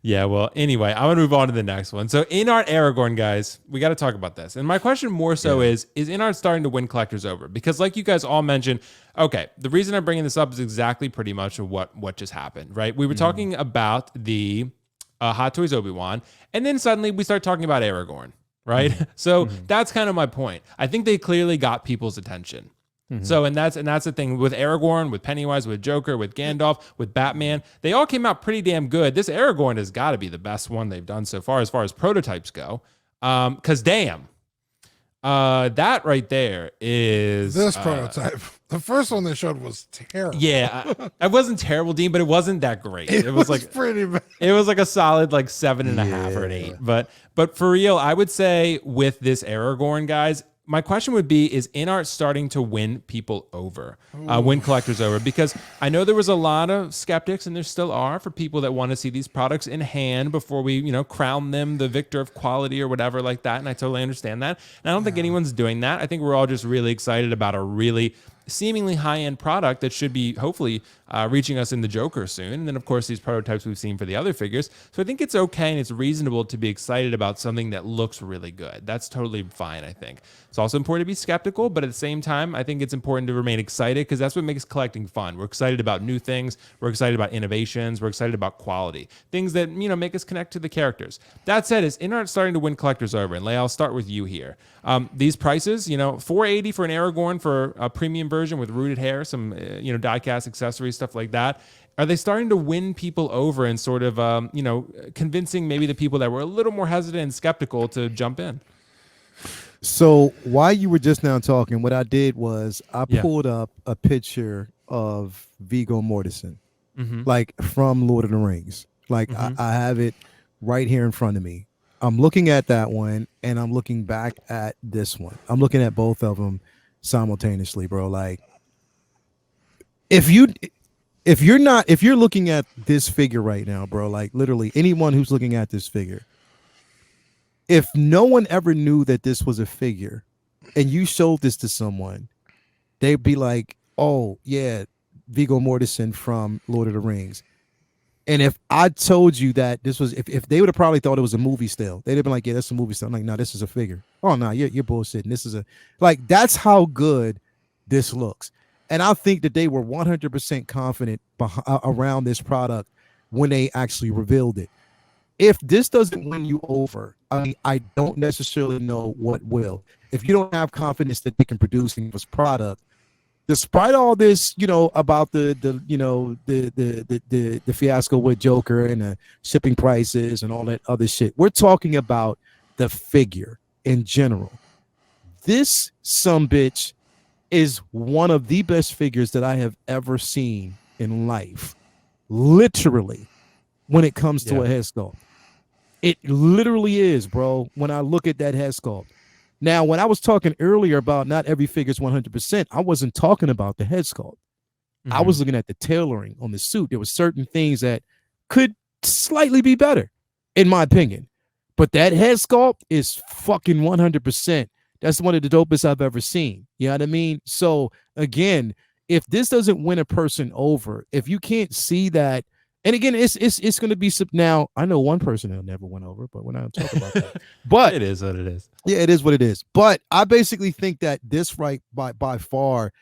Yeah, well, anyway, I'm gonna move on to the next one. So InArt Aragorn, guys, we got to talk about this. And my question more so Yeah. is InArt starting to win collectors over? Because like you guys all mentioned, okay, the reason I'm bringing this up is exactly pretty much what just happened, right? We were Mhm. talking about the Hot Toys Obi-Wan, and then suddenly we start talking about Aragorn, right? Mhm. So Mhm. that's kind of my point. I think they clearly got people's attention. Mhm. So and that's the thing with Aragorn, with Pennywise, with Joker, with Gandalf, with Batman. They all came out pretty damn good. This Aragorn has got to be the best one they've done so far as prototypes go. Cause damn, that right there is This prototype, the first one they showed was terrible. yeah. It wasn't terrible, Dean, but it wasn't that great. It It was was like pretty bad. it was like a solid like 7.5 or an Yeah. 8. But for real, I would say with this Aragorn, guys, my question would be: is InArt starting to win people over, win collectors over? Because I know there was a lot of skeptics, and there still are, for people that want to see these products in hand before we, crown them the victor of quality or whatever like that. And I totally understand that. And I don't think anyone's doing that. I think we're all just really excited about a really seemingly high-end product that should be hopefully reaching us in the Joker soon. And then, of course, these prototypes we've seen for the other figures. So I think it's okay and it's reasonable to be excited about something that looks really good. That's totally fine, I think. It's also important to be skeptical, but at the same time, I think it's important to remain excited because that's what makes collecting fun. We're excited about new things. We're excited about innovations. We're excited about quality. Things that, make us connect to the characters. That said, is InArt starting to win collectors over? And Leia, I'll start with you here. These prices, $480 for an Aragorn for a premium version with rooted hair, some, die-cast accessories, stuff like that. Are they starting to win people over and sort of, convincing maybe the people that were a little more hesitant and skeptical to jump in? So while you were just now talking, what I did was I Yeah. pulled up a picture of Viggo Mortensen, Mm-hmm. like from Lord of the Rings. Like Mm-hmm. I have it right here in front of me. I'm looking at that one and I'm looking back at this one. I'm looking at both of them simultaneously, bro. Like if you if you're looking at this figure right now, bro, like literally anyone who's looking at this figure, if no one ever knew that this was a figure and you showed this to someone, they'd be like, oh yeah, Viggo Mortensen from Lord of the Rings. And if I told you that this was, if they would have probably thought it was a movie still, they'd have been like, yeah, that's a movie still. I'm like, no, this is a figure. Oh no, you're bullshitting. This is a, like, that's how good this looks. And I think that they were 100% confident around this product when they actually revealed it. If this doesn't win you over, I mean, I don't necessarily know what will. If you don't have confidence that they can produce this product, despite all this, about the fiasco with Joker and the shipping prices and all that other shit, we're talking about the figure in general. This sumbitch is one of the best figures that I have ever seen in life. Literally, when it comes to a head sculpt. It literally is, bro, when I look at that head sculpt. Now, when I was talking earlier about not every figure is 100%, I wasn't talking about the head sculpt. Mm-hmm. I was looking at the tailoring on the suit. There were certain things that could slightly be better, in my opinion. But that head sculpt is fucking 100%. That's one of the dopest I've ever seen. You know what I mean? So, again, if this doesn't win a person over, if you can't see that, and again, it's going to be now. I know one person who never went over, but we're not talking about that. But it is what it is. Yeah, it is what it is. But I basically think that this right by far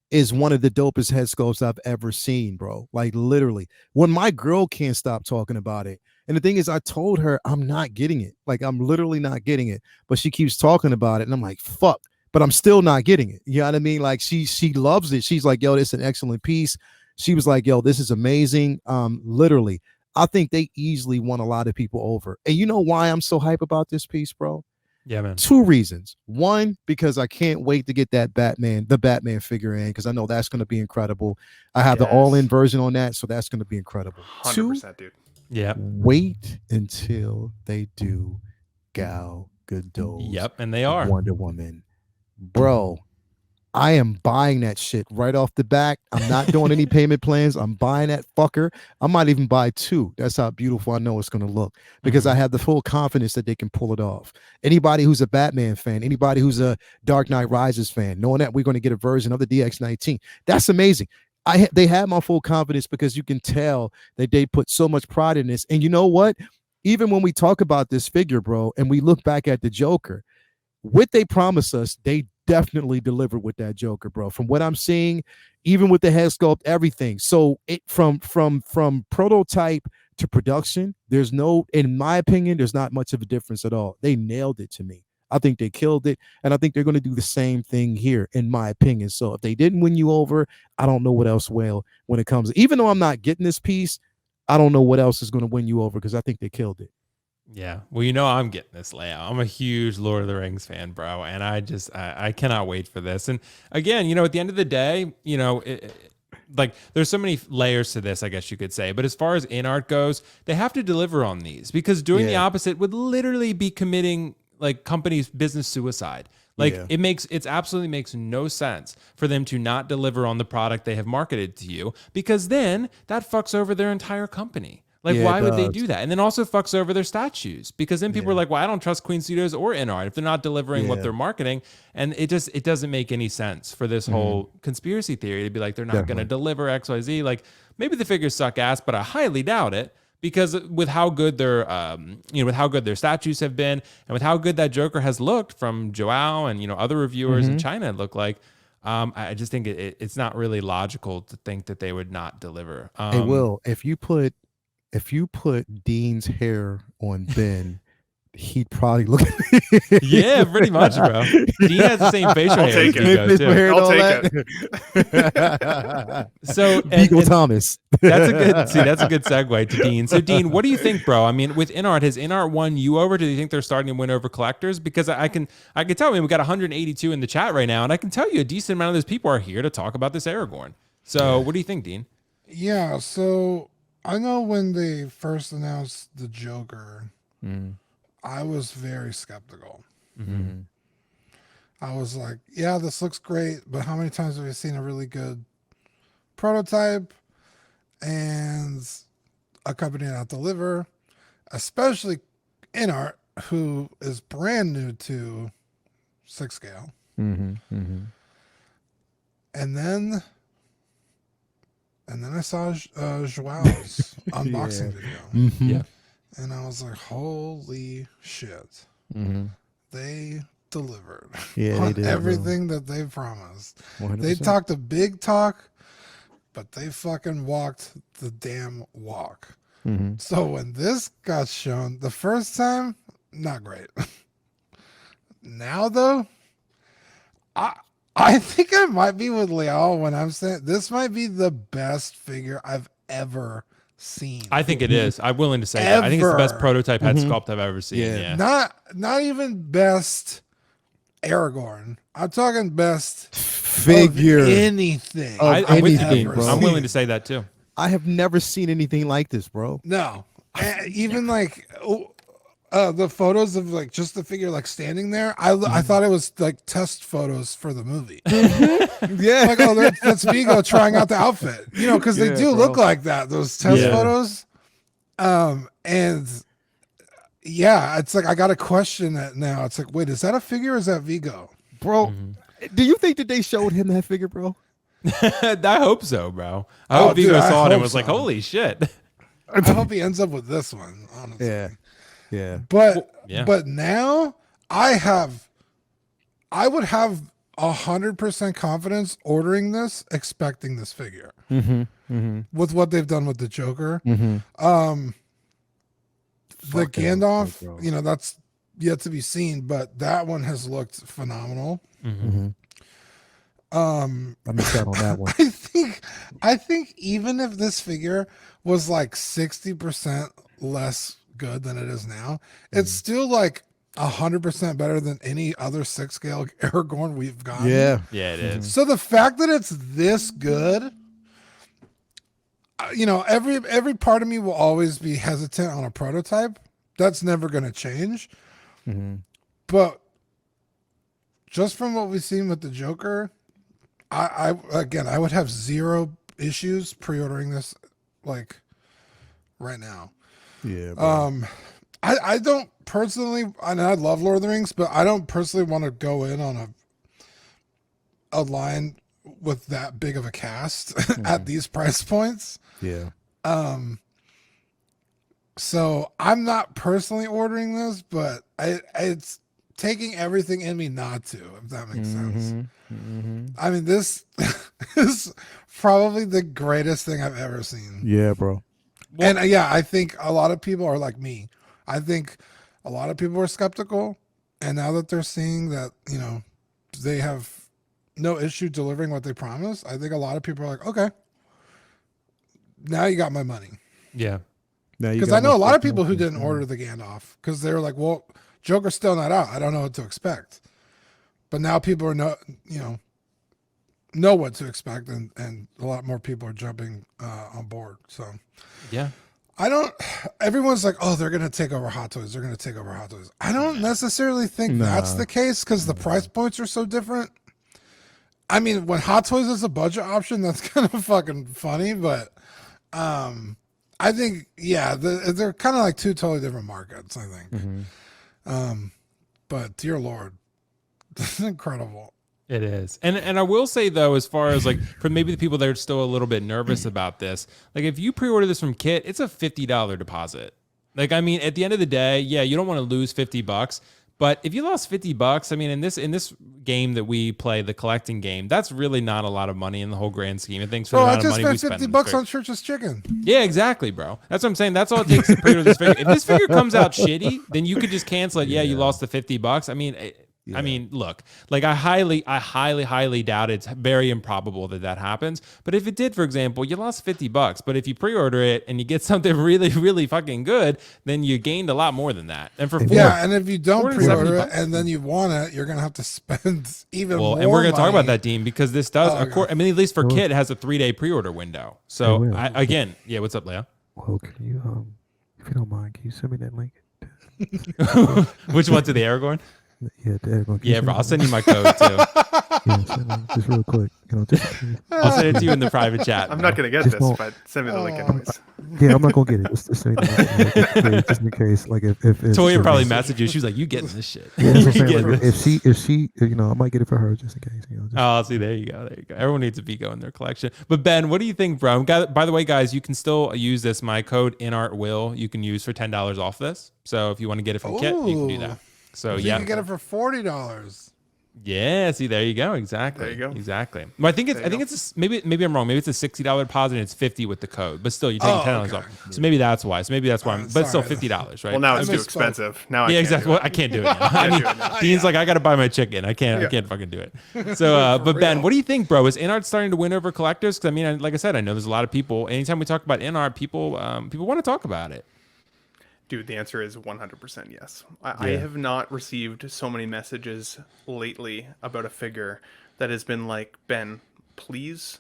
is one of the dopest head sculpts I've ever seen, bro. Like literally, when my girl can't stop talking about it. And the thing is, I told her I'm not getting it. Like I'm literally not getting it. But she keeps talking about it, and I'm like, fuck. But I'm still not getting it. You know what I mean? Like she loves it. She's like, yo, this is an excellent piece. She was like, yo, this is amazing. Literally, I think they easily won a lot of people over. And you know why I'm so hype about this piece, bro? Yeah, man. 2 reasons. One, because I can't wait to get the Batman figure in, because I know that's going to be incredible. I have the all-in version on that, so that's going to be incredible. 100%, dude. Yeah. Wait until they do Gal Gadot's Yep, and they are. Wonder Woman. Bro, I am buying that shit right off the back. I'm not doing any payment plans. I'm buying that fucker. I might even buy 2. That's how beautiful I know it's going to look, because I have the full confidence that they can pull it off. Anybody who's a Batman fan, anybody who's a Dark Knight Rises fan, knowing that we're going to get a version of the DX19, that's amazing. They have my full confidence, because you can tell that they put so much pride in this. And you know what? even when we talk about this figure, bro, and we look back at the Joker, what they promised us, they definitely delivered with that Joker, bro. From what I'm seeing, even with the head sculpt, everything. So it from prototype to production, there's no, in my opinion, there's not much of a difference at all. They nailed it to me. I think they killed it, and I think they're going to do the same thing here, in my opinion. So if they didn't win you over, I don't know what else will when it comes. Even though I'm not getting this piece, I don't know what else is going to win you over because I think they killed it. Yeah. Well, you know, I'm getting this layout. I'm a huge Lord of the Rings fan, bro. And I cannot wait for this. And again, you know, at the end of the day, you know, like there's so many layers to this, I guess you could say. But as far as InArt goes, they have to deliver on these, because doing the opposite would literally be committing like companies' business suicide. Like it absolutely makes no sense for them to not deliver on the product they have marketed to you, because then that fucks over their entire company. Like, why would they do that? And then also fucks over their statues, because then people are like, well, I don't trust Queen Studios or InArt if they're not delivering what they're marketing. And it doesn't make any sense for this whole conspiracy theory to be like, they're not going to deliver XYZ. Like, maybe the figures suck ass, but I highly doubt it, because with how good their, with how good their statues have been, and with how good that Joker has looked from Joao and, you know, other reviewers in China look like, I just think it's not really logical to think that they would not deliver. Hey, Will, if you put Dean's hair on Ben, he'd probably look. Yeah, pretty much, bro. Dean has the same facial hair. take it. as Vigo, too. I'll take it. So Beagle Thomas. That's a good segue to Dean. So Dean, what do you think, bro? I mean, with InArt, has InArt won you over? Do you think they're starting to win over collectors? Because I can tell. I mean, we got 182 in the chat right now, and I can tell you a decent amount of those people are here to talk about this Aragorn. So what do you think, Dean? Yeah, so I know when they first announced the Joker, I was very skeptical. I was like, yeah, this looks great, but how many times have we seen a really good prototype and a company not deliver, especially InArt, who is brand new to 6 scale. And then I saw Joao's unboxing video. Yeah. And I was like, holy shit. They delivered on everything that they promised. 100%. They talked a big talk, but they fucking walked the damn walk. So when this got shown the first time, not great. Now, though, I think I might be with Liao when I'm saying this might be the best figure I've ever seen. I think it is. I'm willing to say that. I think it's the best prototype head sculpt I've ever seen. Yeah. Not even best Aragorn. I'm talking best figure. Anything. I'm with you, anything, Dean. bro. I'm willing to say that too. I have never seen anything like this, bro. No. Even like the photos of like just the figure like standing there, I thought it was like test photos for the movie. Yeah. Like, oh, that's Vigo trying out the outfit, you know, because they do look like that, those test photos. And yeah, it's like I got to question that now. It's like, wait, is that a figure or is that Vigo? Bro, do you think that they showed him that figure, bro? I hope so, bro. I hope Vigo saw it and was like, holy shit. I hope he ends up with this one, honestly. Yeah. But now I would have 100% confidence ordering this, expecting this figure. With what they've done with the Joker. The Gandalf, you know, that's yet to be seen, but that one has looked phenomenal. I missed out on that one. I think even if this figure was like 60% less good than it is now, it's still like 100% better than any other 6 scale Aragorn we've gotten. Yeah, it is. So the fact that it's this good, you know, every part of me will always be hesitant on a prototype. That's never going to change. But just from what we've seen with the Joker, I would have zero issues pre-ordering this like right now. Yeah. Bro. I don't personally, and I love Lord of the Rings, but I don't personally want to go in on a line with that big of a cast at these price points. Yeah. So I'm not personally ordering this, but it's taking everything in me not to, if that makes sense. I mean, this is probably the greatest thing I've ever seen. Yeah, bro. And yeah, I think a lot of people are like me. I think a lot of people are skeptical, and now that they're seeing that, they have no issue delivering what they promise, I think a lot of people are like, okay, now you got my money. Yeah. Because I know a lot of people who didn't order the Gandalf because they were like, well, Joker's still not out. I don't know what to expect. But now people are know what to expect, and a lot more people are jumping on board. So Yeah. everyone's like, oh, they're going to take over Hot Toys. They're going to take over Hot Toys. I don't necessarily think that's the case because the price points are so different. I mean, when Hot Toys is a budget option, that's kind of fucking funny, but I think, yeah, they're kind of like two totally different markets, I think. But dear Lord, this is incredible. It is. And I will say, though, as far as like for maybe the people that are still a little bit nervous about this, like if you pre-order this from Kit, it's a $50 deposit. Like, I mean, at the end of the day, yeah, you don't want to lose $50. But if you lost $50, I mean, in this game that we play, the collecting game, that's really not a lot of money in the whole grand scheme of things for the amount of money we spend. I just spent $50 on Church's Chicken. Yeah, exactly, bro. That's what I'm saying. That's all it takes to pre-order this figure. If this figure comes out shitty, then you could just cancel it. Yeah, you lost the $50. I mean, I mean, look, like I highly doubt it's very improbable that happens. But if it did, for example, you lost $50. But if you pre-order it and you get something really, really fucking good, then you gained a lot more than that. And for and if you don't pre-order it and then you want it, you're gonna have to spend even more. And we're gonna talk money. about that, Dean, because this does. I mean, at least for Kit, it has a 3-day pre-order window. So what's up, Leo? Well, can you, if you don't mind, can you send me that link? Which one, to the Aragorn? Yeah, Aragorn. Yeah, bro. I'll send you my code too. Yeah, send me, just real quick. I'll send it to you in the private chat. I'm not gonna get this, but send me the link anyways. Yeah, I'm not gonna get it. Just send me the link, just in case. Like if Toya probably messaged you. She was like, "You getting this shit?" Yeah, that's what I'm saying. Like, if she, I might get it for her just in case. Oh, see, there you go. Everyone needs a Vigo in their collection. But Ben, what do you think, bro? By the way, guys, you can still use this. My code InArtWill you can use for $10 off this. So if you want to get it from Kit, you can do that. So you can get it for $40. Yeah, see, there you go. Exactly. There you go. Exactly. Well, I think it's maybe I'm wrong. Maybe it's a $60 deposit and it's $50 with the code, but still you're taking $10 off. So maybe that's why. But still $50, right? Well, now it's too expensive. Now exactly. Well, I can't do it now. I mean, Dean's like, I got to buy my chicken. I can't fucking do it. So, but Ben, what do you think, bro? Is InArt starting to win over collectors? Because I mean, like I said, I know there's a lot of people. Anytime we talk about InArt, people want to talk about it. Dude, the answer is 100% yes. I have not received so many messages lately about a figure that has been like, Ben, please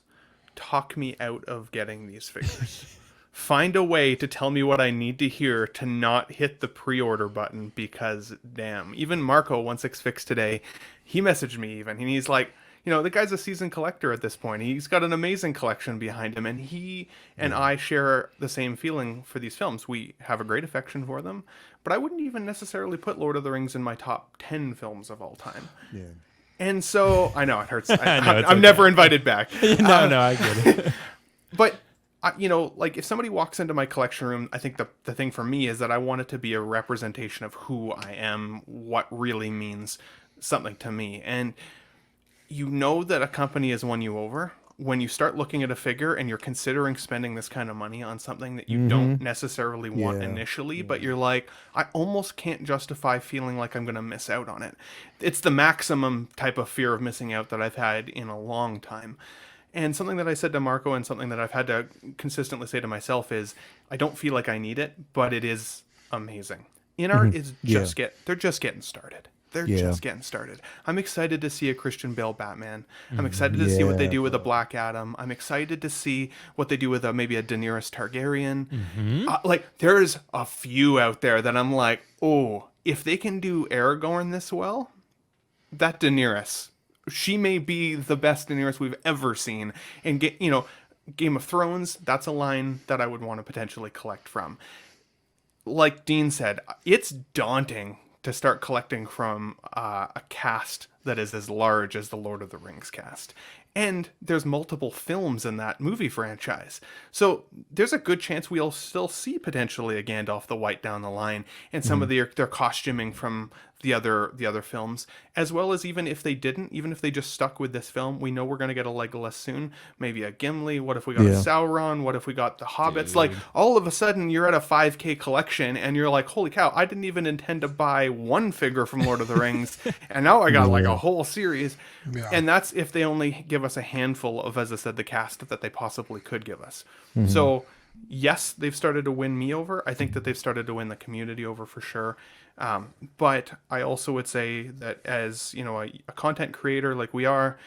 talk me out of getting these figures. Find a way to tell me what I need to hear to not hit the pre-order button because, damn. Even Marco16Fix today, he messaged me even, and he's like, the guy's a seasoned collector at this point. He's got an amazing collection behind him, and he and I share the same feeling for these films. We have a great affection for them, but I wouldn't even necessarily put Lord of the Rings in my top 10 films of all time. Yeah. And so, I know, it hurts. I'm never invited back. No, I get it. But, like if somebody walks into my collection room, I think the thing for me is that I want it to be a representation of who I am, what really means something to me. And that a company has won you over when you start looking at a figure and you're considering spending this kind of money on something that you don't necessarily want initially, but you're like, I almost can't justify feeling like I'm going to miss out on it. It's the maximum type of fear of missing out that I've had in a long time. And something that I said to Marco and something that I've had to consistently say to myself is, I don't feel like I need it, but it is amazing. InArt is they're just getting started. They're just getting started. I'm excited to see a Christian Bale Batman. I'm excited to see what they do with a Black Adam. I'm excited to see what they do with maybe a Daenerys Targaryen. There's a few out there that I'm like, oh, if they can do Aragorn this well, that Daenerys, she may be the best Daenerys we've ever seen. And Game of Thrones, that's a line that I would want to potentially collect from. Like Dean said, it's daunting to start collecting from a cast that is as large as the Lord of the Rings cast. And there's multiple films in that movie franchise. So there's a good chance we'll still see potentially a Gandalf the White down the line and some of their costuming from the other films, as well as even if they didn't, even if they just stuck with this film, we know we're going to get a Legolas soon, maybe a Gimli. What if we got a Sauron? What if we got the Hobbits? Dude. Like all of a sudden you're at a 5K collection and you're like, holy cow, I didn't even intend to buy one figure from Lord of the Rings and now I got like a whole series. Yeah. And that's if they only give us a handful of, as I said, the cast that they possibly could give us. So yes, they've started to win me over. I think that they've started to win the community over for sure. But I also would say that as, you know, a content creator like we are,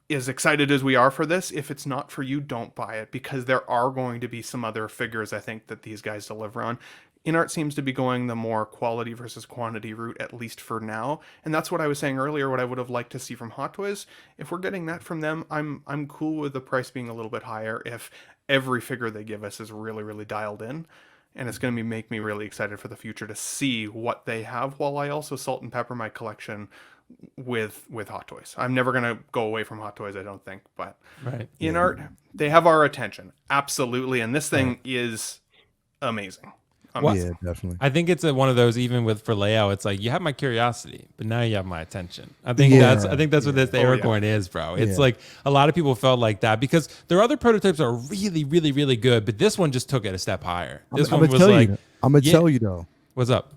as excited as we are for this, if it's not for you, don't buy it, because there are going to be some other figures I think that these guys deliver on. InArt seems to be going the more quality versus quantity route, at least for now. And that's what I was saying earlier, what I would have liked to see from Hot Toys. If we're getting that from them, I'm cool with the price being a little bit higher if every figure they give us is really, really dialed in. And it's going to make me really excited for the future to see what they have, while I also salt and pepper my collection with Hot Toys. I'm never going to go away from Hot Toys, I don't think. But InArt, they have our attention. Absolutely. And this thing is amazing. Yeah, definitely. I think it's one of those, even for layout, it's like you have my curiosity, but now you have my attention. I think that's what this Aragorn is, bro. It's like a lot of people felt like that because their other prototypes are really, really, really good, but this one just took it a step higher. This one was like, I'm gonna tell you though. What's up?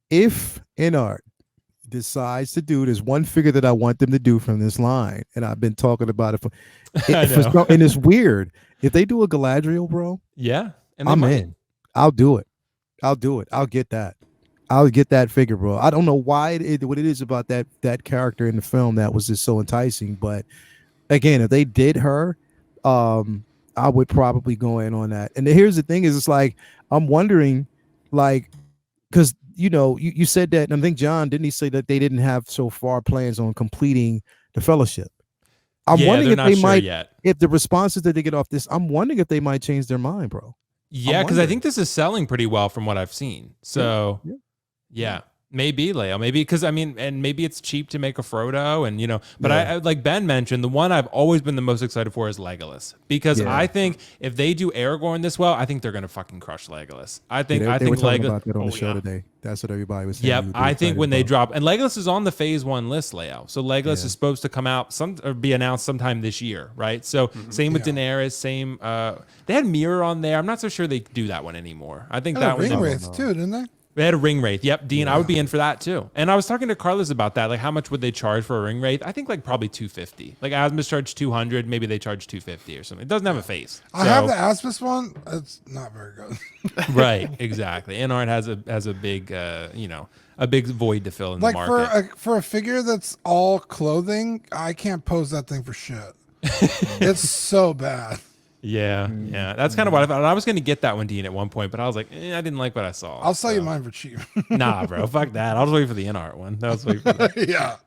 If InArt decides to do, there's one figure that I want them to do from this line, and I've been talking about it and it's weird. If they do a Galadriel, bro, and I'm in. I'll do it. I'll get that. I'll get that figure, bro. I don't know why what it is about that character in the film that was just so enticing. But again, if they did her, I would probably go in on that. And here's the thing: is it's like I'm wondering, like, because you said that, and I think John didn't he say that they didn't have so far plans on completing the Fellowship. I'm wondering if they might, if the responses that they get off this, I'm wondering if they might change their mind, bro. Yeah, because I think this is selling pretty well from what I've seen. So, maybe Leo, maybe because and maybe it's cheap to make a Frodo, and But I like Ben mentioned, the one I've always been the most excited for is Legolas, because I think if they do Aragorn this well, I think they're gonna fucking crush Legolas. I think they were talking Legolas about that on the show today. That's what everybody was saying. Yep, I think when they drop, and Legolas is on the Phase 1 list, Leo. So Legolas is supposed to come out or be announced sometime this year, right? So same with Daenerys, same. They had Mirror on there. I'm not so sure they do that one anymore. I think that one. Ring Wraiths too, didn't they? They had a ring wraith. Yep, Dean, I would be in for that too. And I was talking to Carlos about that. Like, how much would they charge for a ring wraith? I think like probably $250. Like Asmus charged $200. Maybe they charge $250 or something. It doesn't have a face. I have the Asmus one. It's not very good. Right. Exactly. InArt has a big a big void to fill in the market. Like for a figure that's all clothing, I can't pose that thing for shit. It's so bad. Yeah, that's kind of what I thought. I was going to get that one, Dean, at one point, but I was like, I didn't like what I saw. I'll sell you mine for cheap. Nah, bro, fuck that. I'll just wait for the InArt one. That was wait for that. Yeah.